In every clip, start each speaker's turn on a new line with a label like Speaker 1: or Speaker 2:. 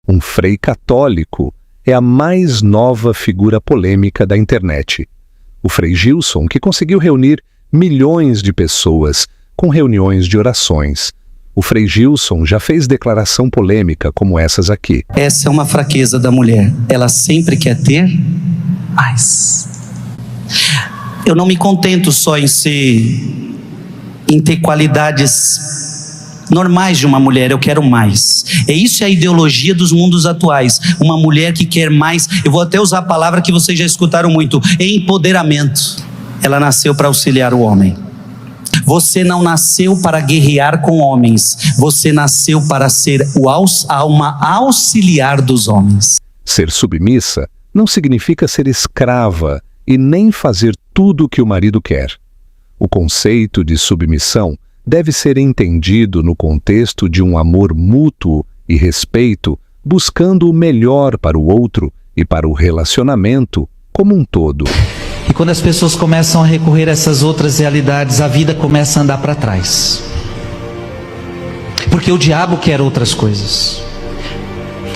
Speaker 1: um frei católico, é a mais nova figura polêmica da internet. O Frei Gilson, que conseguiu reunir milhões de pessoas com reuniões de orações. O Frei Gilson já fez declaração polêmica como essas aqui.
Speaker 2: Essa é uma fraqueza da mulher. Ela sempre quer ter mais. Eu não me contento só em ter qualidades normais de uma mulher, eu quero mais. Isso é a ideologia dos mundos atuais. Uma mulher que quer mais. Eu vou até usar a palavra que vocês já escutaram muito: empoderamento. Ela nasceu para auxiliar o homem. Você não nasceu para guerrear com homens. Você nasceu para ser uma auxiliar dos homens.
Speaker 1: Ser submissa não significa ser escrava e nem fazer tudo o que o marido quer. O conceito de submissão deve ser entendido no contexto de um amor mútuo e respeito, buscando o melhor para o outro e para o relacionamento como um todo.
Speaker 3: E quando as pessoas começam a recorrer a essas outras realidades, a vida começa a andar para trás. Porque o diabo quer outras coisas.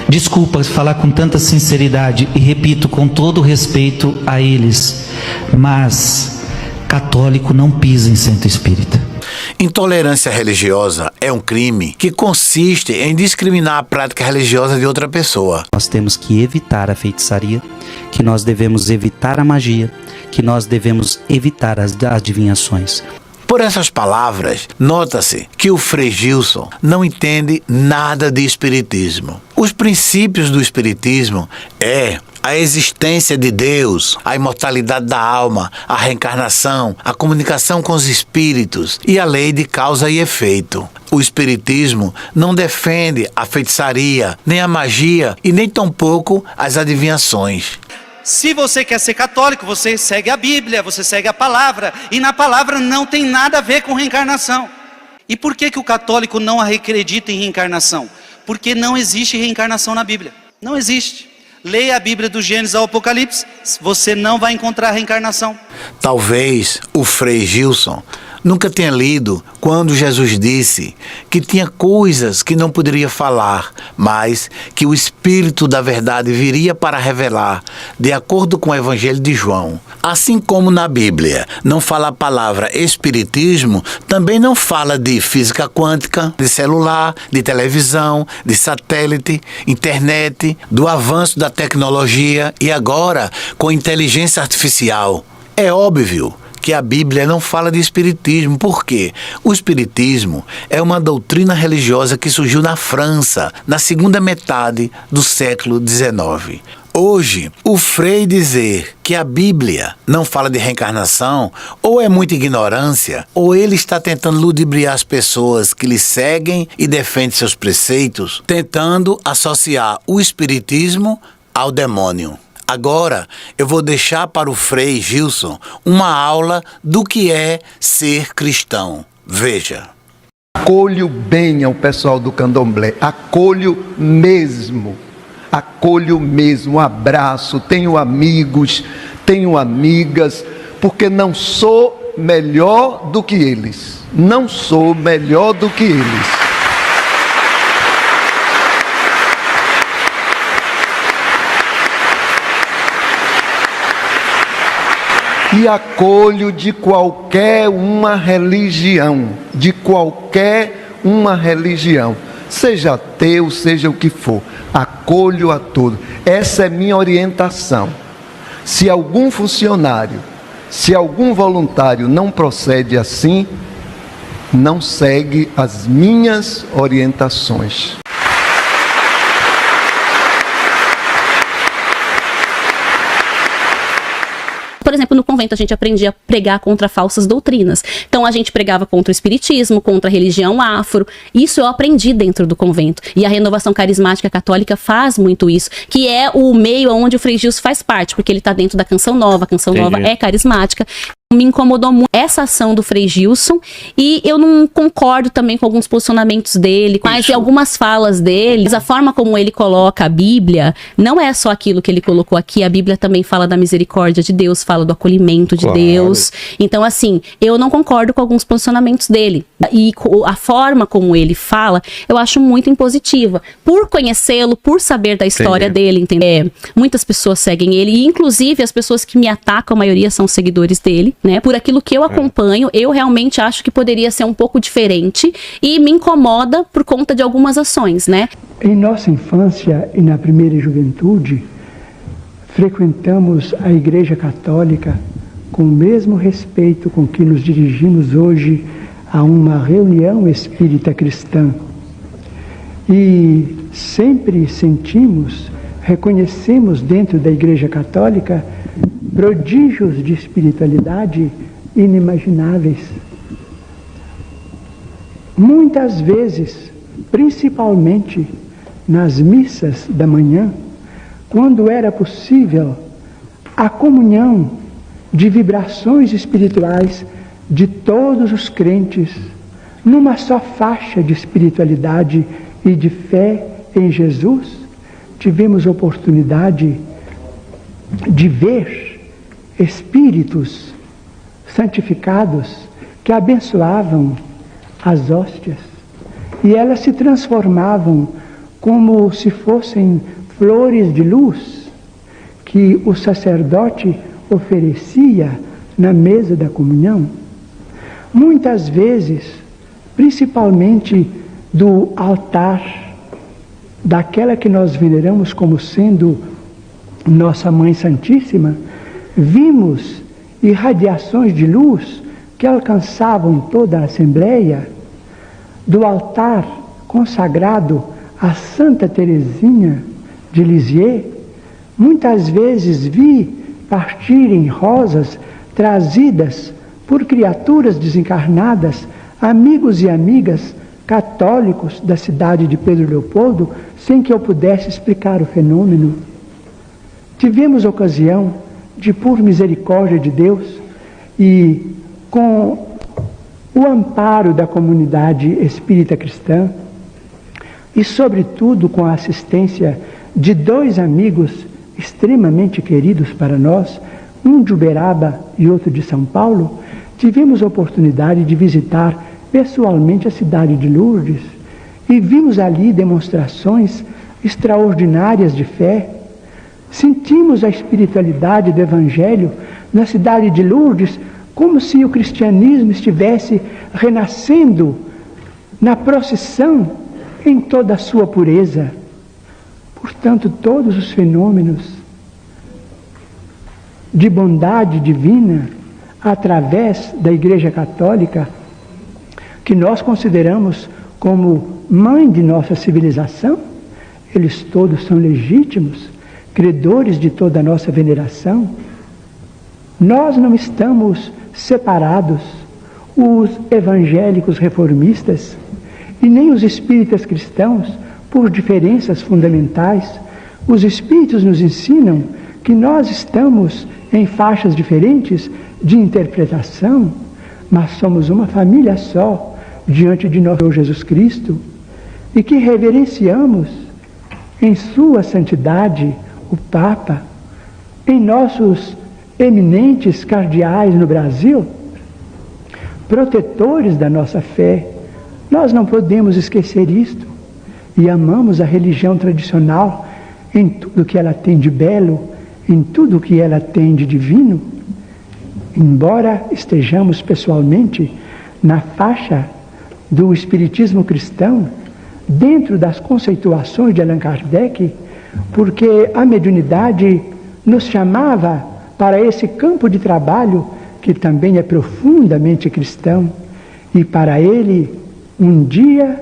Speaker 3: Desculpa falar com tanta sinceridade e repito com todo respeito a eles, mas católico não pisa em centro espírita.
Speaker 4: Intolerância religiosa é um crime que consiste em discriminar a prática religiosa de outra pessoa.
Speaker 2: Nós temos que evitar a feitiçaria, que nós devemos evitar a magia, que nós devemos evitar as adivinhações.
Speaker 4: Por essas palavras, nota-se que o Frei Gilson não entende nada de espiritismo. Os princípios do espiritismo é a existência de Deus, a imortalidade da alma, a reencarnação, a comunicação com os espíritos e a lei de causa e efeito. O espiritismo não defende a feitiçaria, nem a magia e nem tampouco as adivinhações.
Speaker 2: Se você quer ser católico, você segue a Bíblia, você segue a palavra, e na palavra não tem nada a ver com reencarnação. E por que o católico não acredita em reencarnação? Porque não existe reencarnação na Bíblia. Não existe. Leia a Bíblia do Gênesis ao Apocalipse, você não vai encontrar reencarnação.
Speaker 4: Talvez o Frei Gilson nunca tenha lido quando Jesus disse que tinha coisas que não poderia falar, mas que o Espírito da Verdade viria para revelar, de acordo com o Evangelho de João. Assim como na Bíblia não fala a palavra espiritismo, também não fala de física quântica, de celular, de televisão, de satélite, internet, do avanço da tecnologia e agora com inteligência artificial. É óbvio que a Bíblia não fala de espiritismo. Por quê? O espiritismo é uma doutrina religiosa que surgiu na França, na segunda metade do século XIX. Hoje, o Frei dizer que a Bíblia não fala de reencarnação, ou é muita ignorância, ou ele está tentando ludibriar as pessoas que lhe seguem e defendem seus preceitos, tentando associar o espiritismo ao demônio. Agora, eu vou deixar para o Frei Gilson uma aula do que é ser cristão. Veja.
Speaker 5: Acolho bem ao pessoal do Candomblé, acolho mesmo, um abraço, tenho amigos, tenho amigas, porque não sou melhor do que eles, não sou melhor do que eles. E acolho de qualquer uma religião, seja ateu, seja o que for, acolho a todos. Essa é minha orientação. Se algum funcionário, se algum voluntário não procede assim, não segue as minhas orientações.
Speaker 6: Por exemplo, no convento a gente aprendia a pregar contra falsas doutrinas. Então a gente pregava contra o espiritismo, contra a religião afro. Isso eu aprendi dentro do convento. E a Renovação Carismática Católica faz muito isso, que é o meio onde o Frei Gilson faz parte, porque ele está dentro da Canção Nova. A Canção Nova é carismática. Me incomodou muito essa ação do Frei Gilson, e eu não concordo também com alguns posicionamentos dele, mas em algumas falas dele, a forma como ele coloca a Bíblia, não é só aquilo que ele colocou aqui, a Bíblia também fala da misericórdia de Deus, fala do acolhimento de Deus. Então, assim, eu não concordo com alguns posicionamentos dele. E a forma como ele fala, eu acho muito impositiva. Por conhecê-lo, por saber da história dele, entendeu? Muitas pessoas seguem ele, e inclusive as pessoas que me atacam, a maioria são seguidores dele, né? Por aquilo que eu acompanho, eu realmente acho que poderia ser um pouco diferente, e me incomoda por conta de algumas ações, né?
Speaker 7: Em nossa infância e na primeira juventude, frequentamos a Igreja Católica com o mesmo respeito com que nos dirigimos hoje a uma reunião espírita cristã. E sempre reconhecemos dentro da Igreja Católica prodígios de espiritualidade inimagináveis. Muitas vezes, principalmente nas missas da manhã, quando era possível a comunhão de vibrações espirituais de todos os crentes numa só faixa de espiritualidade e de fé em Jesus, tivemos oportunidade de ver espíritos santificados que abençoavam as hóstias, e elas se transformavam como se fossem flores de luz que o sacerdote oferecia na mesa da comunhão. Muitas vezes, principalmente do altar daquela que nós veneramos como sendo nossa Mãe Santíssima, vimos irradiações de luz que alcançavam toda a Assembleia. Do altar consagrado a Santa Teresinha de Lisieux, muitas vezes vi partirem rosas trazidas por criaturas desencarnadas, amigos e amigas católicos da cidade de Pedro Leopoldo, sem que eu pudesse explicar o fenômeno. Tivemos ocasião de, por misericórdia de Deus e com o amparo da comunidade espírita cristã, e sobretudo com a assistência de dois amigos extremamente queridos para nós, um de Uberaba e outro de São Paulo, tivemos a oportunidade de visitar pessoalmente a cidade de Lourdes, e vimos ali demonstrações extraordinárias de fé. Sentimos a espiritualidade do Evangelho na cidade de Lourdes, como se o cristianismo estivesse renascendo na procissão em toda a sua pureza. Portanto, todos os fenômenos de bondade divina através da Igreja Católica, que nós consideramos como mãe de nossa civilização, eles todos são legítimos, credores de toda a nossa veneração. Nós não estamos separados, os evangélicos reformistas e nem os espíritas cristãos, por diferenças fundamentais. Os espíritos nos ensinam que nós estamos em faixas diferentes de interpretação, mas somos uma família só diante de nosso Senhor Jesus Cristo, e que reverenciamos em sua santidade o Papa, em nossos eminentes cardeais no Brasil, protetores da nossa fé. Nós não podemos esquecer isto, e amamos a religião tradicional em tudo que ela tem de belo, em tudo que ela tem de divino, embora estejamos pessoalmente na faixa do espiritismo cristão, dentro das conceituações de Allan Kardec, porque a mediunidade nos chamava para esse campo de trabalho que também é profundamente cristão, e para ele um dia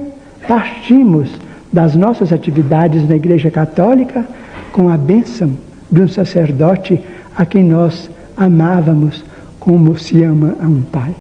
Speaker 7: partimos das nossas atividades na Igreja Católica com a bênção de um sacerdote a quem nós amávamos como se ama a um pai.